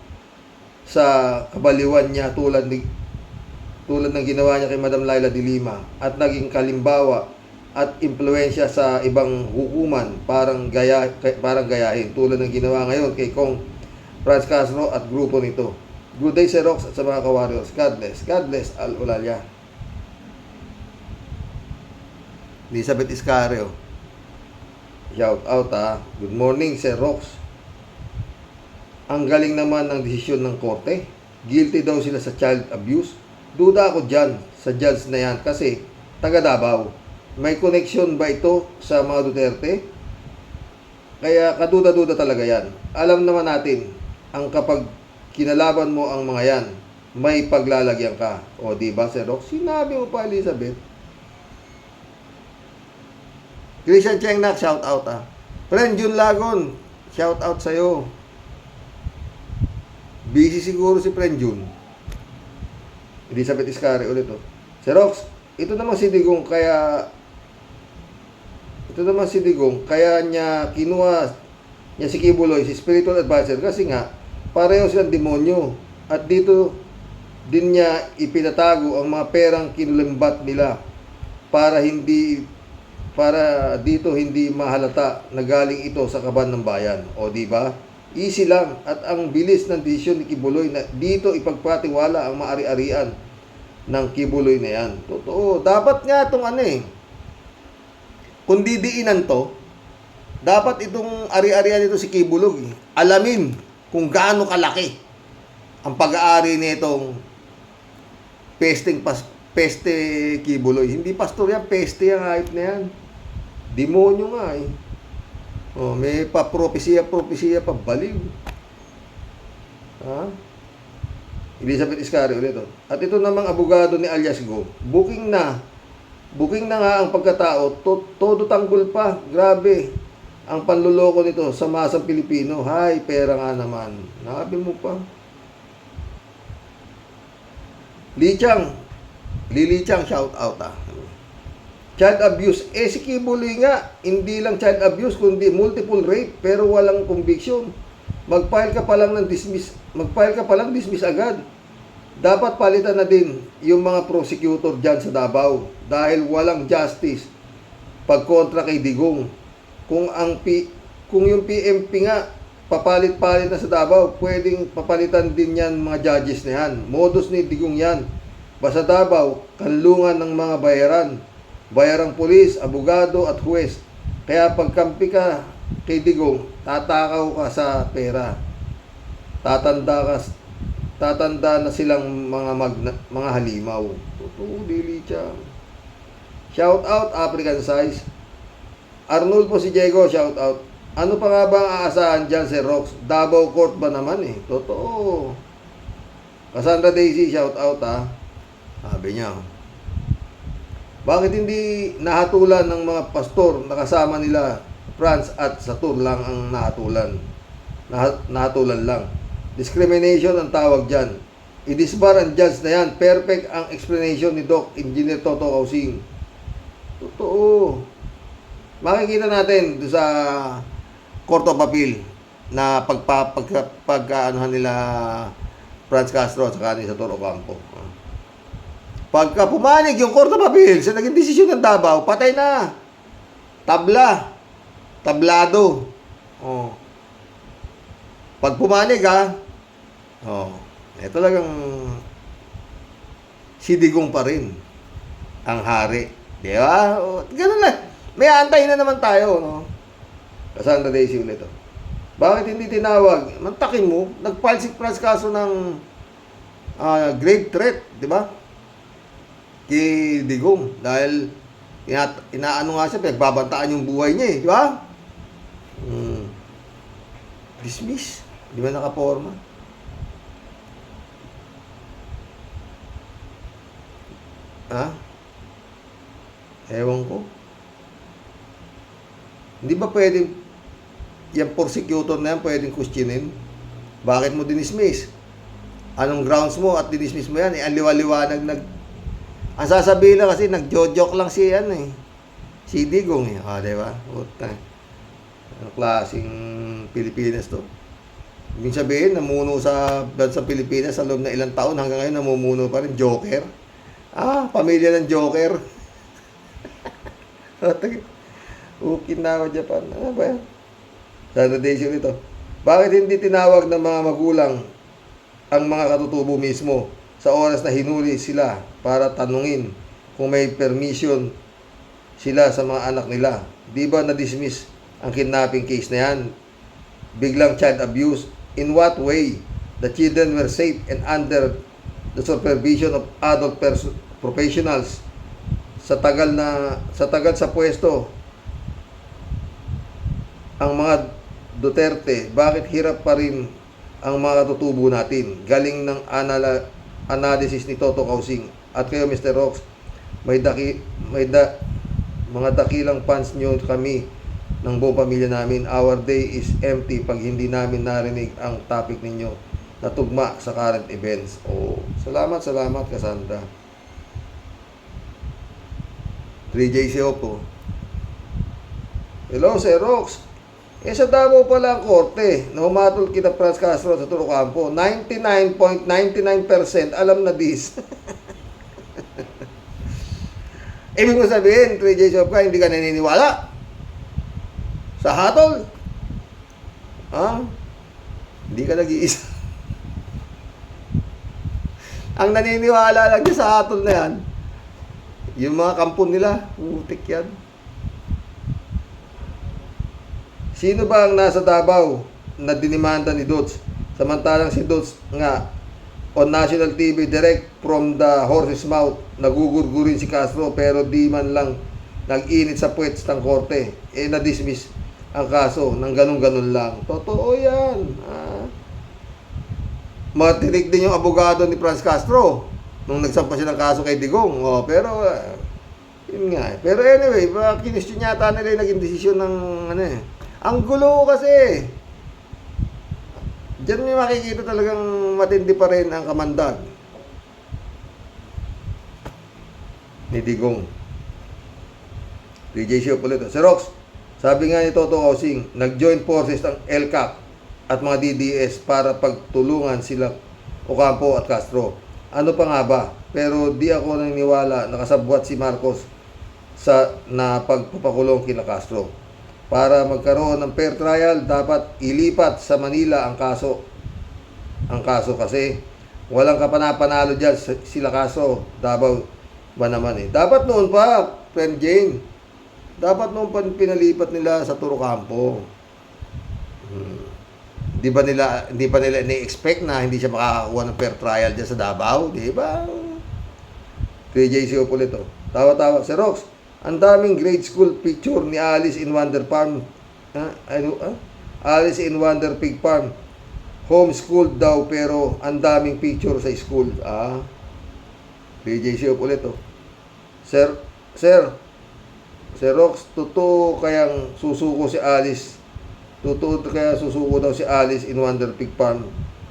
sa kabaliwan niya tulad ng ginawa niya kay Madam Laila de Lima at naging kalimbawa at impluwensya sa ibang hukuman parang gayahin tulad ng ginawa ngayon kay Kong Franz Castro at grupo nito. Good day Sir Rox at sa mga ka-warriors. God bless Al-Ulalia. Elizabeth Iscario, shout out ha. Good morning Sir Rox. Ang galing naman ng desisyon ng korte. Guilty daw sila sa child abuse. Duda ako dyan sa judge na yan kasi taga Davao. May connection ba ito sa mga Duterte? Kaya kaduda-duda talaga yan. Alam naman natin, ang kapag kinalaban mo ang mga yan, may paglalagyan ka. O diba, Sir Rox? Sinabi mo pa, Elizabeth. Christian Chengnak, shout out ha. Friend Jun Lagon, shout out sa'yo. Busy siguro si Friend Jun. Elizabeth Iscari ulit oh. Sir Rox, ito naman si Digong kaya niya kinuha niya si Kibuloy, si spiritual advisor kasi nga pareho silang demonyo at dito din niya ipinatago ang mga perang kinulimbat nila para dito hindi mahalata na galing ito sa kaban ng bayan. O di ba? Easy lang at ang bilis ng desisyon ni Kibuloy na dito ipagpatiwala ang maari-arian ng Kibuloy na yan. Totoo. Dapat nga itong kung didiinan to, dapat itong ari-arian nito si Kibuloy. Alamin kung gaano kalaki ang pag-aari nitong peste Kibuloy. Hindi pastor yan, peste ang hype na yan. Demonyo nga eh. Oh, may propesya pa, baliw. Ha? Elizabeth Iscari ulit oh. At ito namang abogado ni alias Go. Booking na nga ang pagkatao, todo tanggol pa. Grabe. Ang panluloko nito sa masang Pilipino. Hay, pera nga naman. Nabi mo pa. Lili Chang, shout out ha. Child abuse. Si Kibuloy nga, hindi lang child abuse, kundi multiple rape, pero walang conviction. Mag-file ka pa lang dismiss agad. Dapat palitan na din yung mga prosecutor dyan sa Davao dahil walang justice pagkontra kay Digong. Kung yung PMP nga papalit-palit na sa Davao, pwedeng papalitan din yan mga judges na yan. Modus ni Digong yan. Basta Davao, kanlungan ng mga bayarang pulis, abogado at huwes. Kaya pagkampi ka kay Digong, tatakaw ka sa pera. Tatanda na silang mga halimaw. Totoo, dili siya. Shout out, African Size. Arnold po si Diego, shout out. Ano pa nga ba ang aasahan dyan si Rox? Davao Court ba naman eh? Totoo. Cassandra Daisy, shout out ha. Sabi niya. Bakit hindi nahatulan ng mga pastor na kasama nila Franz at Satur lang ang nahatulan? Nahatulan lang. Discrimination ang tawag dyan. I-disbar ang judge na yan. Perfect ang explanation ni Doc Engineer Toto Kausing. Totoo. Makikita natin sa Court of Appeal. na pagkaanuhan nila Franz Castro at saka ni Toro Ocampo. Pagka pumanig yung Court of Appeal sa naging desisyon ng Davao, patay na. Tabla. Tablado. Oh. Pag pumanig talagang si Digong pa rin ang hari. Di ba? Ganun lang. May antay na naman tayo, no? Cassandra Daisy ulit. Bakit hindi tinawag? Mantakin mo, nag-file si Franz Castro ng grave threat, di ba? Kay Digong. Dahil inaano nga siya, pinagbabantaan yung buhay niya di ba? Dismiss. Di ba nakaporma? Ewan ko. Hindi ba pwedeng yung prosecutor na yan pwedeng questionin? Bakit mo dinismiss? Anong grounds mo at dinismiss mo yan? Ang liwa-liwanag ang sasabihin lang kasi nagjo-joke lang si Digong di ba? Puta. Anong klaseng Pilipinas to? Ibig sabihin, namuno sa Pilipinas sa loob na ilang taon hanggang ngayon namumuno pa rin. Joker. Pamilya ng Joker. Okinawa, Japan. Ano ba yan? Sana desisyon ito. Bakit hindi tinawag ng mga magulang ang mga katutubo mismo sa oras na hinuli sila para tanungin kung may permission sila sa mga anak nila? Di ba na-dismiss ang kidnapping case na yan? Biglang child abuse. In what way? The children were safe and under the supervision of adult professionals. Sa tagal sa pwesto ang mga Duterte, bakit hirap pa rin ang mga katutubo natin? Galing ng analysis ni Toto Kausing. At kayo, Mr. Rox, mga dakilang fans nyo kami ng buong pamilya namin. Our day is empty pag hindi namin narinig ang topic ninyo na tugma sa current events. Salamat, Cassandra. 3JC Opo. Hello, Sir Rox. Sa Davao pala ang korte na humatol kita Franz Castro sa Toro Ocampo. 99.99% alam na this. Ibig mo sabihin, 3J Shopka, hindi ka naniniwala sa hatol? Hindi ka nag-iisa. Ang naniniwala lang sa hatol na yan, yung mga kampon nila, utik yan. Sino ba ang nasa Davao na dinimanda ni Dots? Samantalang si Dots nga on national TV direct from the horse's mouth, nagugurgurin si Castro pero di man lang nag-init sa puwets ng korte. Na-dismiss ang kaso ng ganun-ganun lang. Totoo yan. Matinig din yung abogado ni Franz Castro nung nagsampa siya ng kaso kay Digong. Pero yun nga. Pero anyway, kinestyon yata nila yung naging desisyon ng Ang gulo kasi. Diyan may makikita talagang matindi pa rin ang kamandag ni Digong. DJ Show ulit. Sir Rox, sabi nga ni Toto Kausing, nag-join forces ang LCAC at mga DDS para pagtulungan sila Ocampo at Castro. Ano pa nga ba? Pero di ako naniniwala nakasabwat si Marcos na pagpapakulong kina Castro. Para magkaroon ng fair trial, dapat ilipat sa Manila ang kaso. Ang kaso kasi walang kapanapanalo dyan sila Castro. Davao ba naman Dapat noon pa, friend Jane. Dapat noon pa pinalipat nila sa Toro Ocampo. Hindi pa nila ni-expect na hindi siya makakakuha ng fair trial dyan sa Davao, di ba? 3JC ulit Tawa-tawa. Sir Rox, ang daming grade school picture ni Alice in Wonder Farm. Alice in Wonder Pig Farm. Homeschooled daw pero ang daming picture sa school. PJC ulit Sir Rox, totoo kayang susuko si Alice? Totoo kaya susuko daw si Alice in Wonder Pig Farm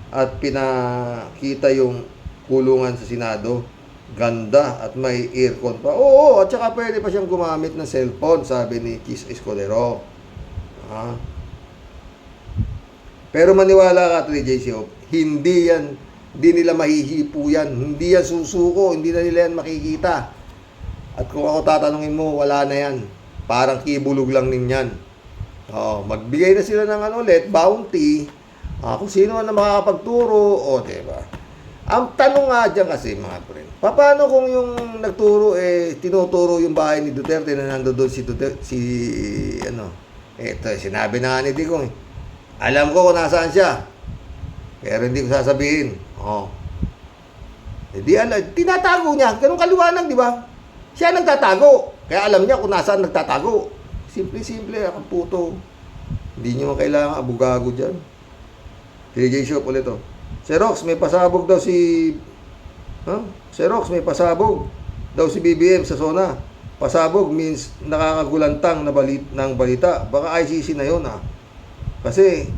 at pinakita yung kulungan sa Senado? Ganda at may aircon pa. Oo, at saka pwede pa siyang gumamit ng cellphone, sabi ni Chis Escudero. Pero maniwala ka, 3JCO, hindi yan, hindi nila mahihipo yan, hindi yan susuko, hindi na nila yan makikita. At kung ako tatanungin mo, wala na yan. Parang kibulog lang din yan. Magbigay na sila ng ulit, bounty, kung sino na makakapagturo, diba? Ang tanong nga dyan kasi, mga friend, paano kung yung nagturo, tinuturo yung bahay ni Duterte na nandoon si Duterte, sinabi na nga ni Digong, alam ko kung nasaan siya, pero hindi ko sasabihin. Tinatago niya, ganun kaliwanag, di ba? Siya nagtatago, kaya alam niya kung nasaan nagtatago. Simple-simple, ang puto. Hindi niyo kailangan abugago dyan. KJ Shop ulit to. Xerox, may pasabog daw si... Xerox, may pasabog daw si BBM sa zona. Pasabog means nakakagulantang ng balita. Baka ICC na yun, Kasi,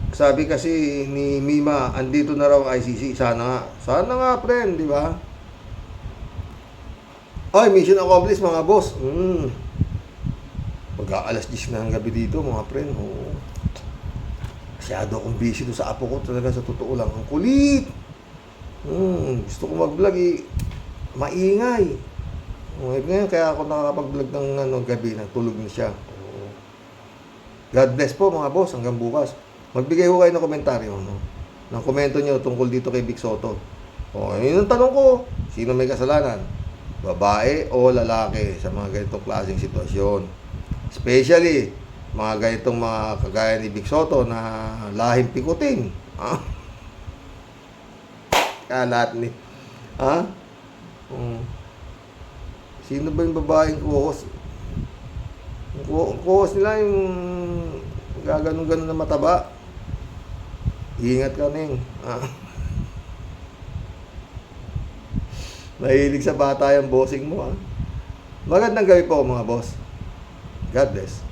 sabi kasi ni Mima, andito na raw ang ICC. Sana nga, friend, di ba? Ay, mission accomplished, mga boss. Mag-aalas 10 na ng gabi dito, mga friend. Masyado akong busy doon sa apo ko, talaga sa totoo lang. Ang kulit. Gusto ko mag-vlog, maingay. Ngayon, kaya ako nakakapag-vlog ng gabi, tulog na siya. God bless po, mga boss, hanggang bukas. Magbigay ko kayo ng komentaryo, ng komento nyo tungkol dito kay Vic Soto. Yun ang tanong ko, sino may kasalanan? Babae o lalaki sa mga ganitong klaseng sitwasyon? Especially, mga ganitong mga kagaya ni Vic Soto na lahing pikutin. Lahat ni... Sino ba yung babaeng kuhos? Ang kuhos nila yung gaganon-ganon na mataba. Ingat ka, Neng. Nahilig sa bata yung bossing mo, Magandang gabi po, mga boss. God bless.